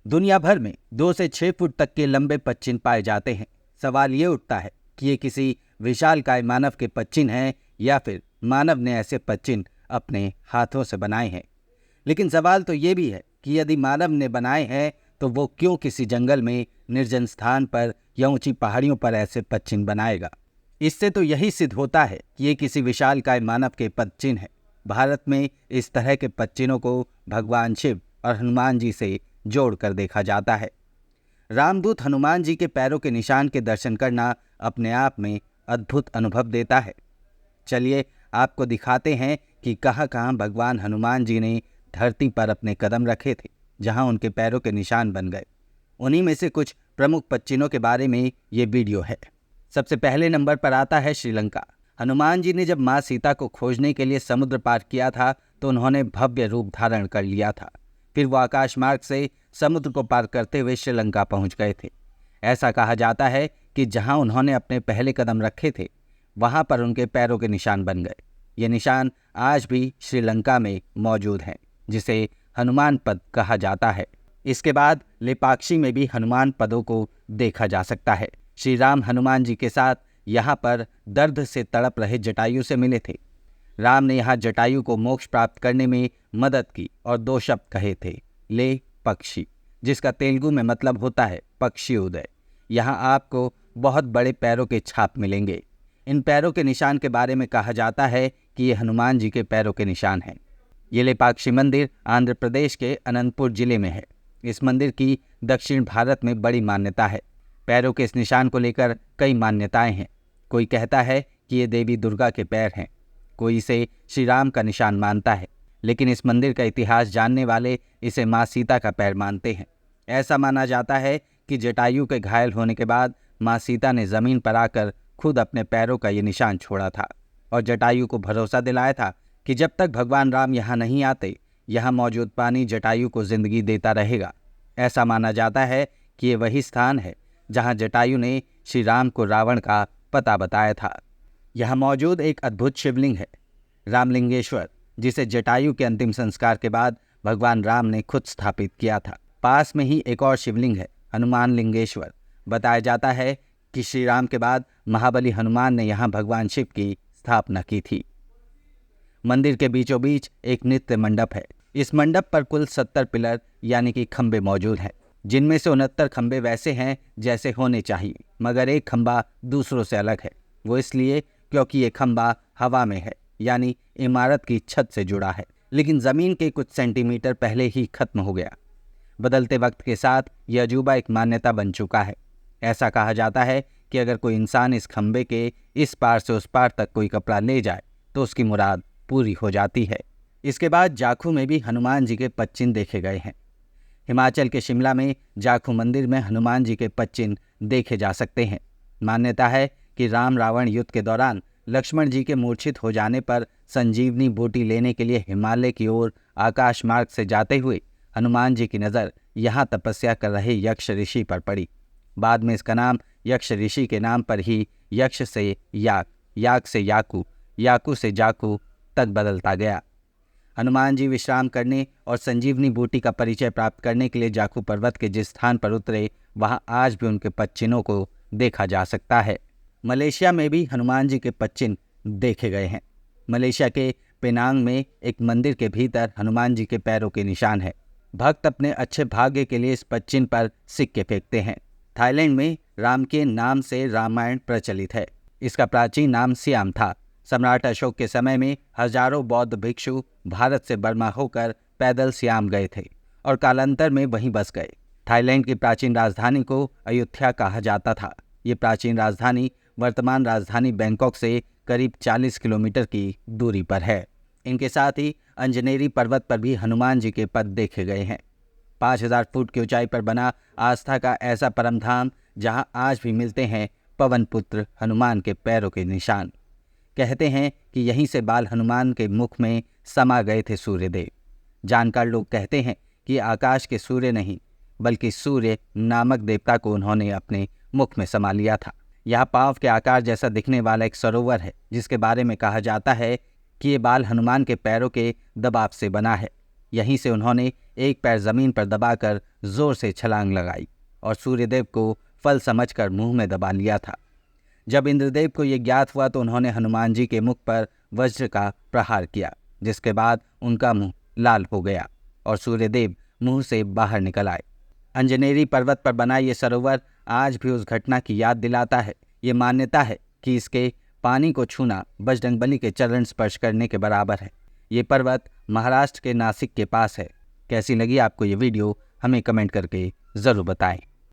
दुनिया भर में 2 से 6 फुट तक के लंबे पच्चीन पाए जाते हैं। सवाल ये उठता है कि ये किसी विशालकाय मानव के पच्चीन हैं या फिर मानव ने ऐसे पच्चीन अपने हाथों से बनाए हैं। लेकिन सवाल तो ये भी है कि यदि मानव ने बनाए हैं तो वो क्यों किसी जंगल में, निर्जन स्थान पर या ऊंची पहाड़ियों पर ऐसे पच्चीन बनाएगा। इससे तो यही सिद्ध होता है कि ये किसी विशालकाय मानव के पच्चीन है। भारत में इस तरह के पच्चीनों को भगवान शिव और हनुमान जी से जोड़कर देखा जाता है। रामदूत हनुमान जी के पैरों के निशान के दर्शन करना अपने आप में अद्भुत अनुभव देता है। चलिए आपको दिखाते हैं कि कहाँ कहाँ भगवान हनुमान जी ने धरती पर अपने कदम रखे थे, जहाँ उनके पैरों के निशान बन गए। उन्हीं में से कुछ प्रमुख पच्चीनों के बारे में ये वीडियो है। सबसे पहले नंबर पर आता है श्रीलंका। हनुमान जी ने जब माँ सीता को खोजने के लिए समुद्र पार किया था तो उन्होंने भव्य रूप धारण कर लिया था। फिर वो आकाश मार्ग से समुद्र को पार करते हुए श्रीलंका पहुंच गए थे। ऐसा कहा जाता है कि जहां उन्होंने अपने पहले कदम रखे थे वहां पर उनके पैरों के निशान बन गए। ये निशान आज भी श्रीलंका में मौजूद हैं, जिसे हनुमान पद कहा जाता है। इसके बाद लेपाक्षी में भी हनुमान पदों को देखा जा सकता है। श्री राम हनुमान जी के साथ यहाँ पर दर्द से तड़प रहे जटायु से मिले थे। राम ने यहाँ जटायु को मोक्ष प्राप्त करने में मदद की और 2 शब्द कहे थे, ले पक्षी, जिसका तेलुगु में मतलब होता है पक्षी उदय। यहाँ आपको बहुत बड़े पैरों के छाप मिलेंगे। इन पैरों के निशान के बारे में कहा जाता है कि ये हनुमान जी के पैरों के निशान हैं। ये लेपाक्षी मंदिर आंध्र प्रदेश के अनंतपुर जिले में है। इस मंदिर की दक्षिण भारत में बड़ी मान्यता है। पैरों के इस निशान को लेकर कई मान्यताएं हैं। कोई कहता है कि ये देवी दुर्गा के पैर हैं, कोई इसे श्री राम का निशान मानता है, लेकिन इस मंदिर का इतिहास जानने वाले इसे माँ सीता का पैर मानते हैं। ऐसा माना जाता है कि जटायु के घायल होने के बाद माँ सीता ने जमीन पर आकर खुद अपने पैरों का ये निशान छोड़ा था और जटायु को भरोसा दिलाया था कि जब तक भगवान राम यहाँ नहीं आते, यहाँ मौजूद पानी जटायु को जिंदगी देता रहेगा। ऐसा माना जाता है कि ये वही स्थान है जहाँ जटायु ने श्री राम को रावण का पता बताया था। यहाँ मौजूद एक अद्भुत शिवलिंग है, रामलिंगेश्वर, जिसे जटायु के अंतिम संस्कार के बाद भगवान राम ने खुद स्थापित किया था। पास में ही एक और शिवलिंग है, हनुमान लिंगेश्वर। बताया जाता है कि श्री राम के बाद महाबली हनुमान ने यहाँ भगवान शिव की स्थापना की थी। मंदिर के बीचों बीच एक नृत्य मंडप है। इस मंडप पर कुल 70 पिलर यानी कि खंबे मौजूद हैं, जिनमें से 69 खंबे वैसे हैं जैसे होने चाहिए, मगर एक खंबा दूसरों से अलग है। वो इसलिए क्योंकि ये खंबा हवा में है, यानी इमारत की छत से जुड़ा है, लेकिन ज़मीन के कुछ सेंटीमीटर पहले ही खत्म हो गया। बदलते वक्त के साथ यह अजूबा एक मान्यता बन चुका है। ऐसा कहा जाता है कि अगर कोई इंसान इस खंबे के इस पार से उस पार तक कोई कपड़ा ले जाए तो उसकी मुराद पूरी हो जाती है। इसके बाद जाखू में भी हनुमान जी के पच्चीन देखे गए हैं। हिमाचल के शिमला में जाखू मंदिर में हनुमान जी के पच्चीन देखे जा सकते हैं। मान्यता है कि राम रावण युद्ध के दौरान लक्ष्मण जी के मूर्छित हो जाने पर संजीवनी बूटी लेने के लिए हिमालय की ओर आकाश मार्ग से जाते हुए हनुमान जी की नज़र यहाँ तपस्या कर रहे यक्ष ऋषि पर पड़ी। बाद में इसका नाम यक्ष ऋषि के नाम पर ही यक्ष से याक, याक से याकू, याकू से जाकू तक बदलता गया। हनुमान जी विश्राम करने और संजीवनी बूटी का परिचय प्राप्त करने के लिए जाखू पर्वत के जिस स्थान पर उतरे, वहाँ आज भी उनके पच्चीनों को देखा जा सकता है। मलेशिया में भी हनुमान जी के पच्चीन देखे गए हैं। मलेशिया के पेनांग में एक मंदिर के भीतर हनुमान जी के पैरों के निशान है। भक्त अपने अच्छे भाग्य के लिए इस पच्चीन पर सिक्के फेंकते हैं। थाईलैंड में राम के नाम से रामायण प्रचलित है। इसका प्राचीन नाम सियाम था। सम्राट अशोक के समय में हजारों बौद्ध भिक्षु भारत से बर्मा होकर पैदल सियाम गए थे और कालांतर में वहीं बस गए। थाईलैंड की प्राचीन राजधानी को अयोध्या कहा जाता था। ये प्राचीन राजधानी वर्तमान राजधानी बैंकॉक से करीब 40 किलोमीटर की दूरी पर है। इनके साथ ही अंजनेरी पर्वत पर भी हनुमान जी के पद देखे गए हैं। 5000 फुट की ऊंचाई पर बना आस्था का ऐसा परम धाम जहां आज भी मिलते हैं पवन पुत्र हनुमान के पैरों के निशान। कहते हैं कि यहीं से बाल हनुमान के मुख में समा गए थे सूर्यदेव। जानकार लोग कहते हैं कि आकाश के सूर्य नहीं बल्कि सूर्य नामक देवता को उन्होंने अपने मुख में समा लिया था। यहाँ पांव के आकार जैसा दिखने वाला एक सरोवर है, जिसके बारे में कहा जाता है कि ये बाल हनुमान के पैरों के दबाव से बना है। यहीं से उन्होंने एक पैर जमीन पर दबाकर जोर से छलांग लगाई और सूर्यदेव को फल समझकर मुंह में दबा लिया था। जब इंद्रदेव को यह ज्ञात हुआ तो उन्होंने हनुमान जी के मुख पर वज्र का प्रहार किया, जिसके बाद उनका मुंह लाल हो गया और सूर्यदेव मुंह से बाहर निकल आए। अंजनेरी पर्वत पर बना ये सरोवर आज भी उस घटना की याद दिलाता है। ये मान्यता है कि इसके पानी को छूना बजरंगबली के चरण स्पर्श करने के बराबर है। ये पर्वत महाराष्ट्र के नासिक के पास है। कैसी लगी आपको ये वीडियो हमें कमेंट करके ज़रूर बताएं।